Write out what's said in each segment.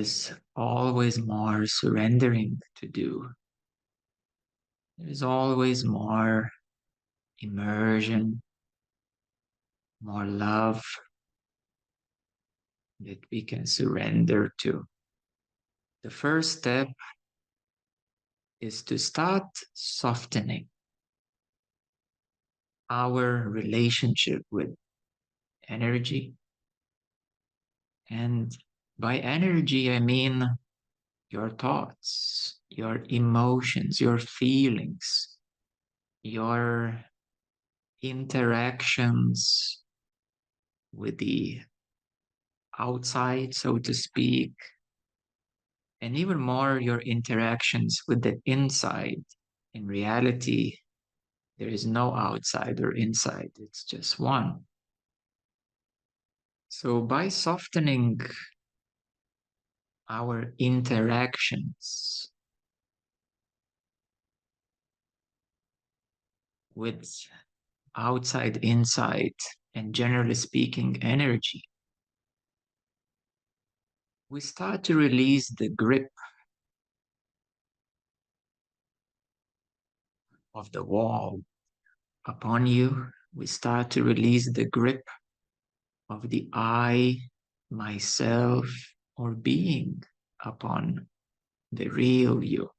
is always more surrendering to do. There is always more immersion, more love that we can surrender to. The first step is to start softening our relationship with energy. And by energy, I mean your thoughts, your emotions, your feelings, your interactions with the outside, so to speak, and even more your interactions with the inside. In reality, there is no outside or inside, it's just one. So by softening our interactions with outside, inside, and generally speaking, energy, we start to release the grip of the wall upon you. We start to release the grip of the I, myself, or being upon the real you.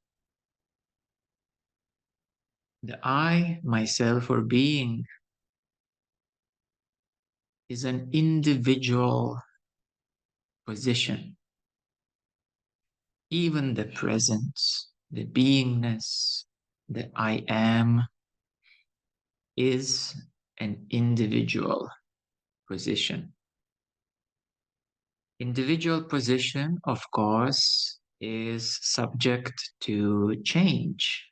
The I, myself, or being is an individual position. Even the presence, the beingness, the I am is an individual position. Individual position, of course, is subject to change.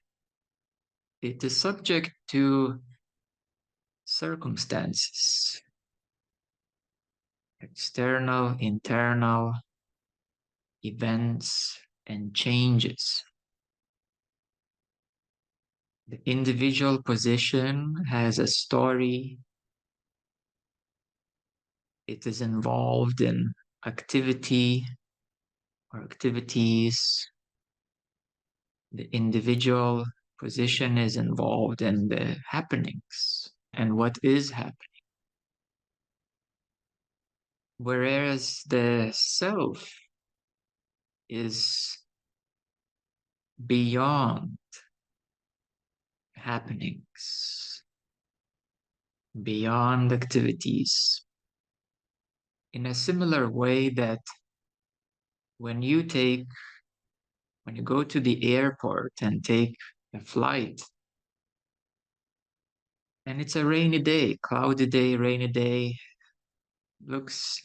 It is subject to circumstances, external, internal events and changes. The individual position has a story. It is involved in activity or activities. The individual position is involved in the happenings and what is happening. Whereas the self is beyond happenings, beyond activities, in a similar way that when you go to the airport and take a flight, and it's a rainy day, cloudy day, rainy day, looks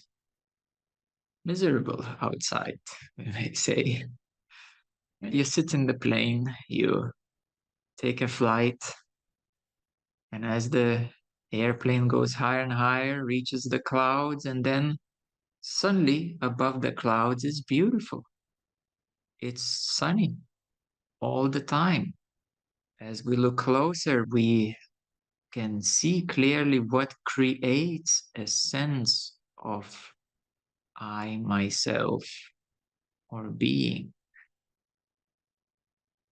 miserable outside, we may say. You sit in the plane, you take a flight, and as the airplane goes higher and higher, reaches the clouds, and then suddenly above the clouds is beautiful. It's sunny all the time. As we look closer, we can see clearly what creates a sense of I, myself, or being.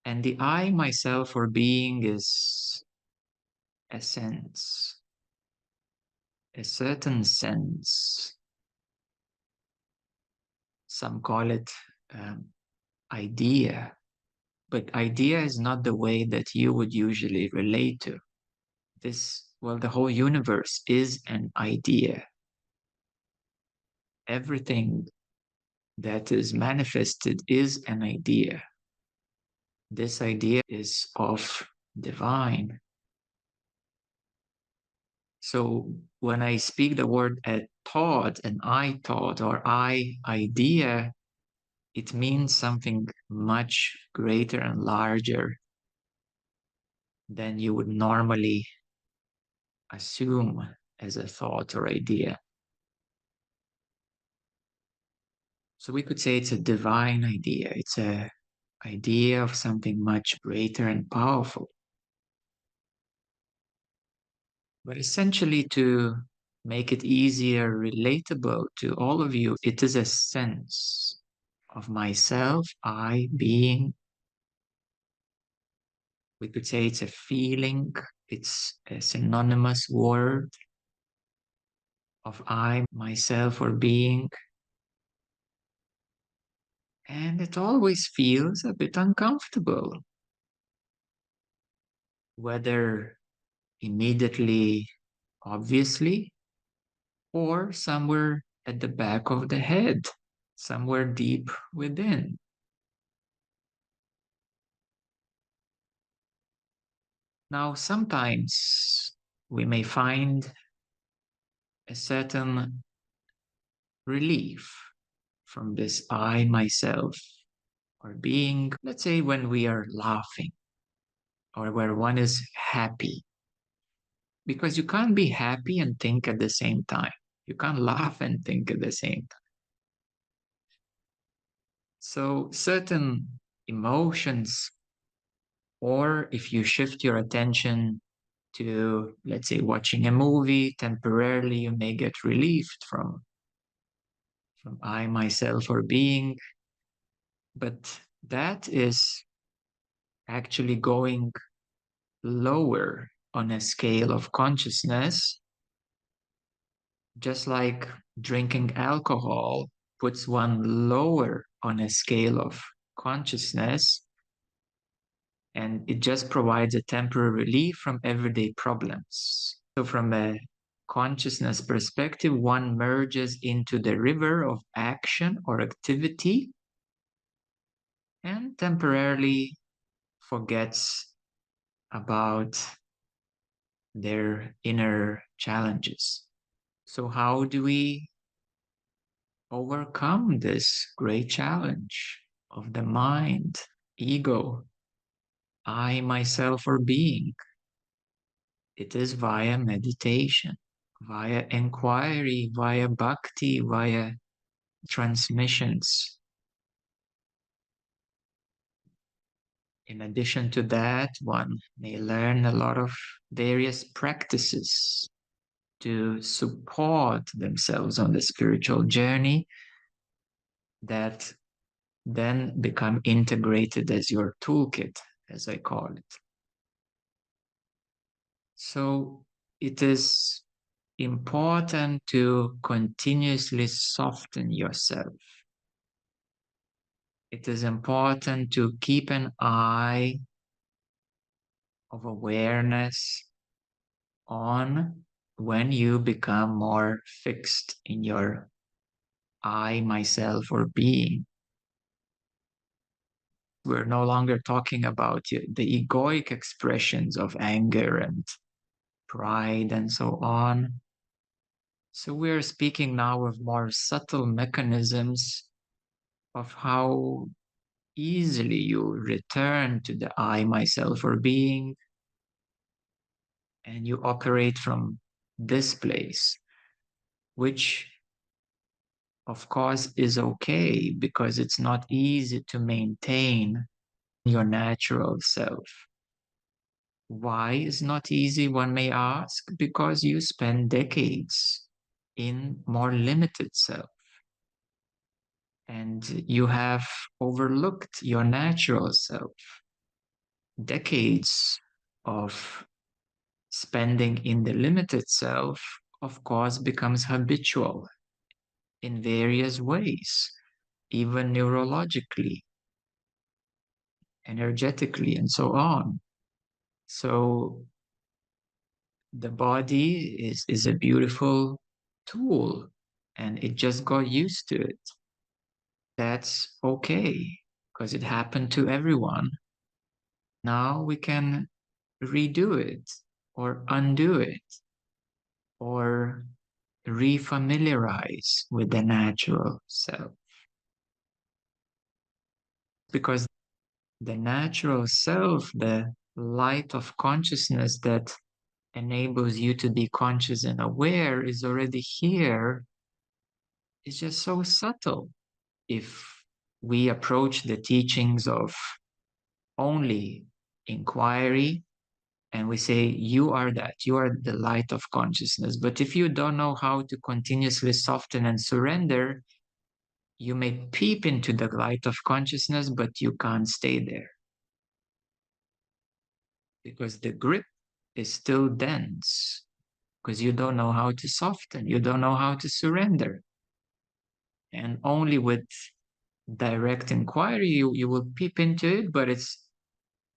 And the I, myself, or being is a sense, a certain sense. Some call it idea, but idea is not the way that you would usually relate to. The whole universe is an idea. Everything that is manifested is an idea. This idea is of divine. So when I speak the word a thought, an I thought, or I idea, it means something much greater and larger than you would normally assume as a thought or idea. So we could say it's a divine idea. It's an idea of something much greater and powerful. But essentially, to make it easier, relatable to all of you, it is a sense of myself, I being. We could say it's a feeling, it's a synonymous word of I, myself, or being. And it always feels a bit uncomfortable, whether immediately, obviously, or somewhere at the back of the head, somewhere deep within. Now, sometimes we may find a certain relief from this I, myself, or being, let's say, when we are laughing or where one is happy. Because you can't be happy and think at the same time. You can't laugh and think at the same time. So, certain emotions, or if you shift your attention to, let's say, watching a movie, temporarily you may get relieved from I, myself, or being. But that is actually going lower on a scale of consciousness, just like drinking alcohol puts one lower on a scale of consciousness, and it just provides a temporary relief from everyday problems. So, from a consciousness perspective, one merges into the river of action or activity and temporarily forgets about their inner challenges. So, how do we overcome this great challenge of the mind, ego, I, myself, or being? It is via meditation, via inquiry, via bhakti, via transmissions. In addition to that, one may learn a lot of various practices to support themselves on the spiritual journey that then become integrated as your toolkit, as I call it. So it is important to continuously soften yourself. It is important to keep an eye of awareness on when you become more fixed in your I, myself, or being. We're no longer talking about the egoic expressions of anger and pride and so on. So we're speaking now of more subtle mechanisms of how easily you return to the I, myself, or being, and you operate from this place, which of course is okay because it's not easy to maintain your natural self. Why is not easy, one may ask? Because you spend decades in more limited self and you have overlooked your natural self. Decades of spending in the limited self, of course, becomes habitual in various ways, even neurologically, energetically, and so on. So the body is a beautiful tool and it just got used to it. That's okay because it happened to everyone. Now we can redo it or undo it or refamiliarize with the natural self. Because the natural self, the light of consciousness that enables you to be conscious and aware, is already here. It's just so subtle. If we approach the teachings of only inquiry and we say, you are that, you are the light of consciousness. But if you don't know how to continuously soften and surrender, You may peep into the light of consciousness, but you can't stay there because the grip is still dense, because you don't know how to soften, you don't know how to surrender. And only with direct inquiry, you will peep into it, but it's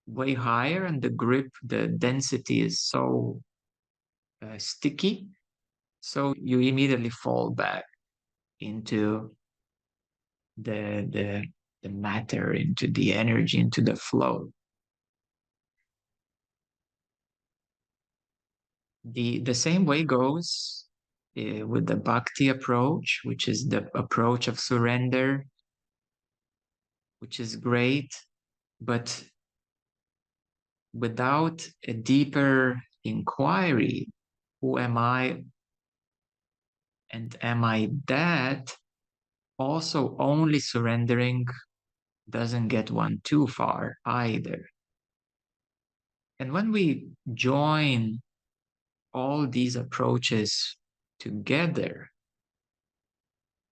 way higher, and the grip, the density is so sticky. So you immediately fall back into the, the, the matter, into the energy, into the flow. The same way goes with the bhakti approach, which is the approach of surrender, which is great, but without a deeper inquiry, who am I and am I that? Also, only surrendering doesn't get one too far either. And when we join all these approaches together,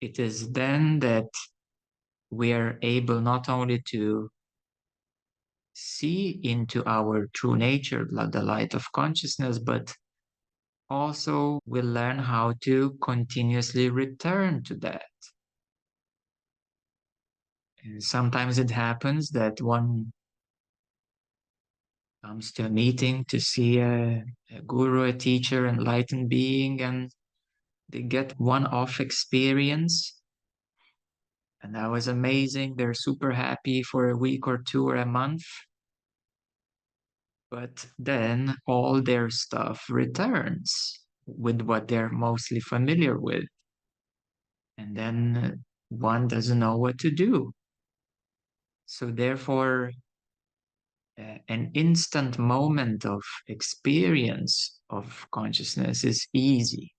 it is then that we are able not only to see into our true nature, the light of consciousness, but also we learn how to continuously return to that. And sometimes it happens that one comes to a meeting to see a guru, a teacher, enlightened being, and they get one-off experience. And that was amazing. They're super happy for a week or two or a month. But then all their stuff returns with what they're mostly familiar with. And then one doesn't know what to do. So therefore, an instant moment of experience of consciousness is easy.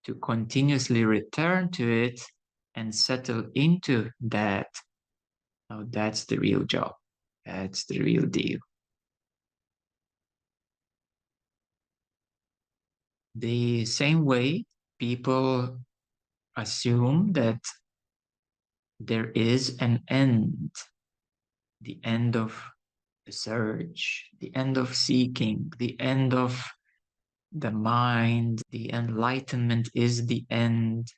To continuously return to it and settle into that, now that's the real job. That's the real deal. The same way people assume that there is an end, the end of the search, the end of seeking, the end of the mind, the enlightenment is the end.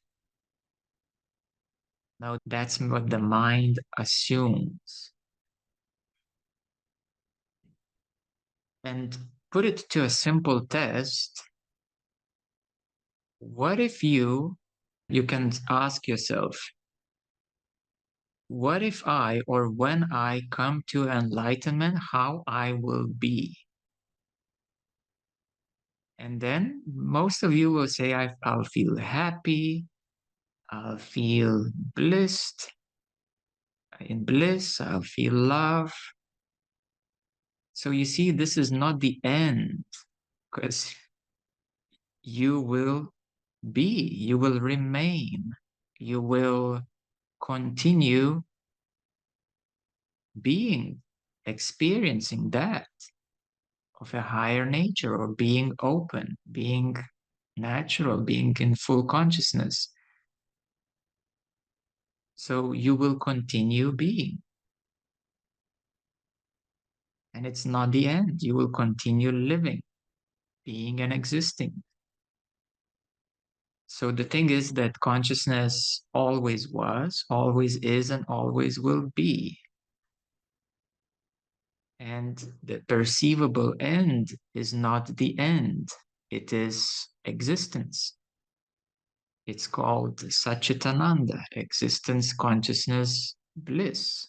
Now, that's what the mind assumes. And put it to a simple test. What if you can ask yourself, what if I, or when I come to enlightenment, how I will be? And then most of you will say, I'll feel happy, I'll feel blissed, in bliss, I'll feel love. So you see, this is not the end, because you will be, you will remain, you will continue being, experiencing that of a higher nature, or being open, being natural, being in full consciousness. So you will continue being. And it's not the end. You will continue living, being and existing. So the thing is that consciousness always was, always is, and always will be. And the perceivable end is not the end. It is existence. It's called Satchitananda, existence, consciousness, bliss.